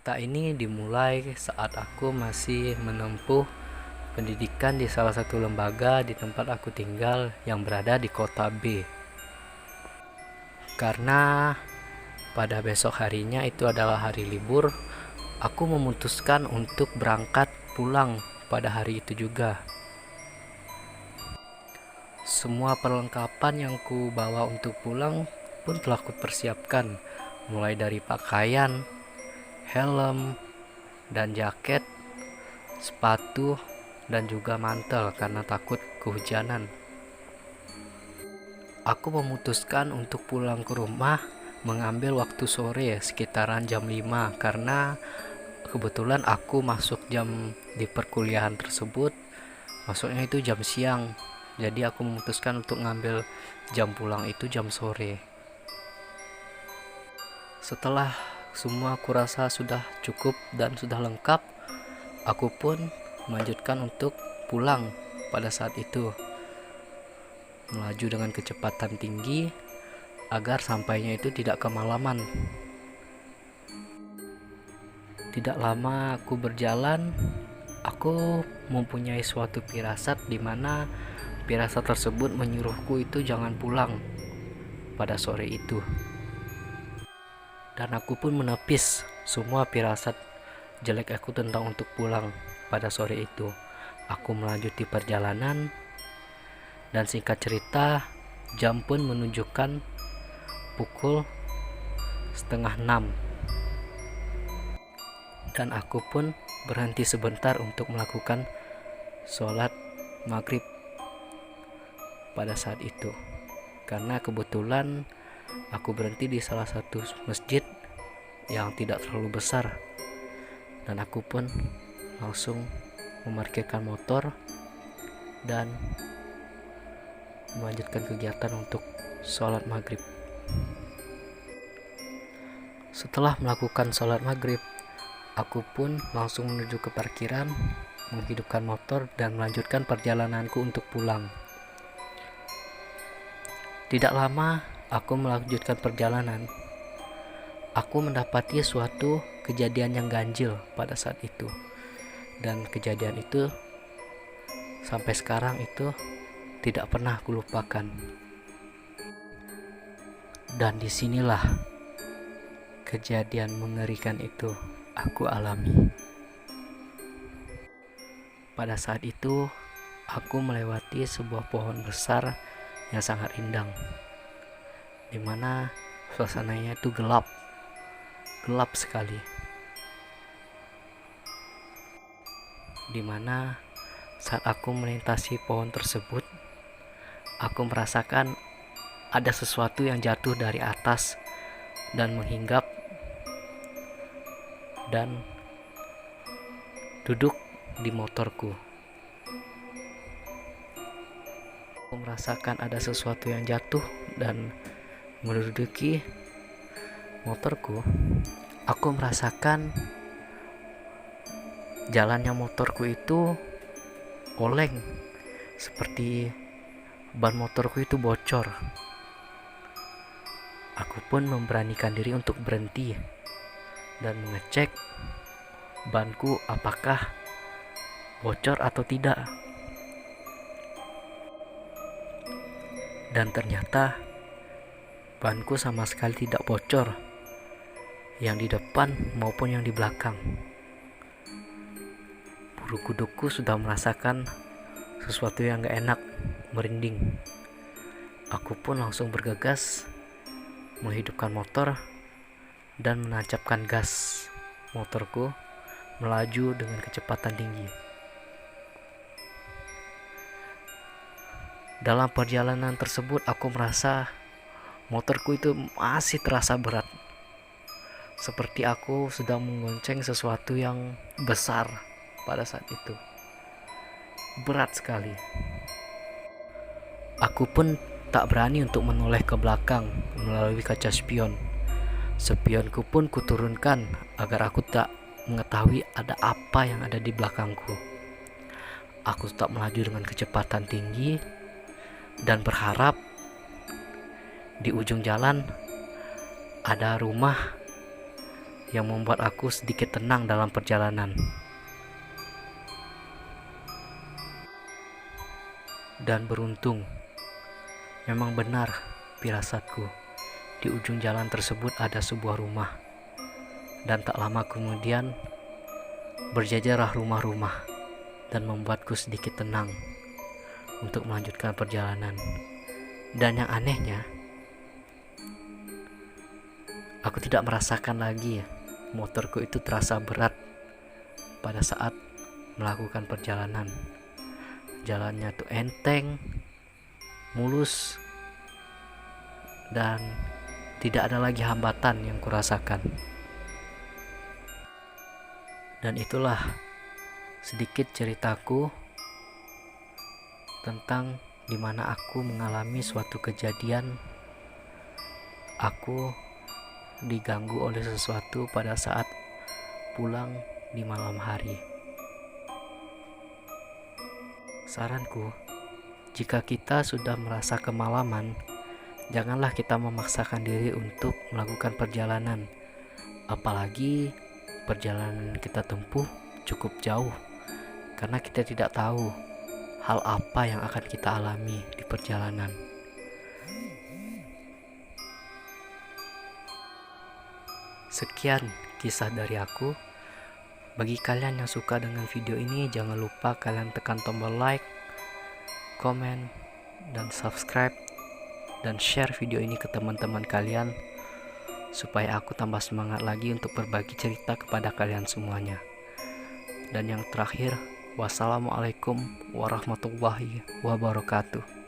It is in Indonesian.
Cerita ini dimulai saat aku masih menempuh pendidikan di salah satu lembaga di tempat aku tinggal yang berada di kota B. Karena pada besok harinya itu adalah hari libur, aku memutuskan untuk berangkat pulang pada hari itu juga. Semua perlengkapan yang ku bawa untuk pulang pun telah kupersiapkan, mulai dari pakaian, helm, dan jaket, sepatu, dan juga mantel karena takut kehujanan. Aku memutuskan untuk pulang ke rumah mengambil waktu sore sekitaran jam 5 karena kebetulan aku masuk jam di perkuliahan tersebut, masuknya itu jam siang. Jadi aku memutuskan untuk ngambil jam pulang itu jam sore. Setelah semua kurasa sudah cukup dan sudah lengkap, aku pun melanjutkan untuk pulang pada saat itu, melaju dengan kecepatan tinggi agar sampainya itu tidak kemalaman. Tidak lama aku berjalan, aku mempunyai suatu firasat di mana firasat tersebut menyuruhku itu jangan pulang pada sore itu. Dan aku pun menepis semua firasat jelek aku tentang untuk pulang pada sore itu. Aku melanjuti perjalanan dan singkat cerita jam pun menunjukkan pukul setengah 6 dan aku pun berhenti sebentar untuk melakukan sholat maghrib pada saat itu. Karena kebetulan aku berhenti di salah satu masjid yang tidak terlalu besar, dan aku pun langsung memarkirkan motor dan melanjutkan kegiatan untuk sholat maghrib. Setelah melakukan sholat maghrib, aku pun langsung menuju ke parkiran, menghidupkan motor dan melanjutkan perjalananku untuk pulang. Tidak lama aku melanjutkan perjalanan, aku mendapati suatu kejadian yang ganjil pada saat itu. Dan kejadian itu sampai sekarang itu tidak pernah aku lupakan. Dan disinilah kejadian mengerikan itu aku alami. Pada saat itu aku melewati sebuah pohon besar yang sangat rindang, dimana suasananya itu gelap sekali, dimana saat aku melintasi pohon tersebut, aku merasakan ada sesuatu yang jatuh dari atas dan menghinggap dan duduk di motorku. Aku merasakan ada sesuatu yang jatuh dan menduduki motorku. Aku merasakan jalannya motorku itu oleng, seperti ban motorku itu bocor. Aku pun memberanikan diri untuk berhenti dan mengecek banku apakah bocor atau tidak. Dan ternyata banku sama sekali tidak bocor, yang di depan maupun yang di belakang. Bulu kudukku sudah merasakan sesuatu yang gak enak, merinding. Aku pun langsung bergegas menghidupkan motor dan menancapkan gas motorku melaju dengan kecepatan tinggi. Dalam perjalanan tersebut aku merasa motorku itu masih terasa berat, seperti aku sedang menggonceng sesuatu yang besar pada saat itu. Berat sekali. Aku pun tak berani untuk menoleh ke belakang melalui kaca spion. Spionku pun kuturunkan agar aku tak mengetahui ada apa yang ada di belakangku. Aku tetap melaju dengan kecepatan tinggi dan berharap di ujung jalan ada rumah yang membuat aku sedikit tenang dalam perjalanan. Dan beruntung, memang benar firasatku. Di ujung jalan tersebut ada sebuah rumah. Dan tak lama kemudian berjajarlah rumah-rumah dan membuatku sedikit tenang untuk melanjutkan perjalanan. Dan yang anehnya, aku tidak merasakan lagi motorku itu terasa berat pada saat melakukan perjalanan. Jalannya tuh enteng, mulus, dan tidak ada lagi hambatan yang kurasakan. Dan itulah sedikit ceritaku tentang dimana aku mengalami suatu kejadian aku diganggu oleh sesuatu pada saat pulang di malam hari. Saranku, jika kita sudah merasa kemalaman, janganlah kita memaksakan diri untuk melakukan perjalanan. Apalagi perjalanan kita tempuh cukup jauh, karena kita tidak tahu hal apa yang akan kita alami di perjalanan. Sekian kisah dari aku. Bagi kalian yang suka dengan video ini, jangan lupa kalian tekan tombol like, komen, dan subscribe, dan share video ini ke teman-teman kalian supaya aku tambah semangat lagi untuk berbagi cerita kepada kalian semuanya. Dan yang terakhir, wassalamualaikum warahmatullahi wabarakatuh.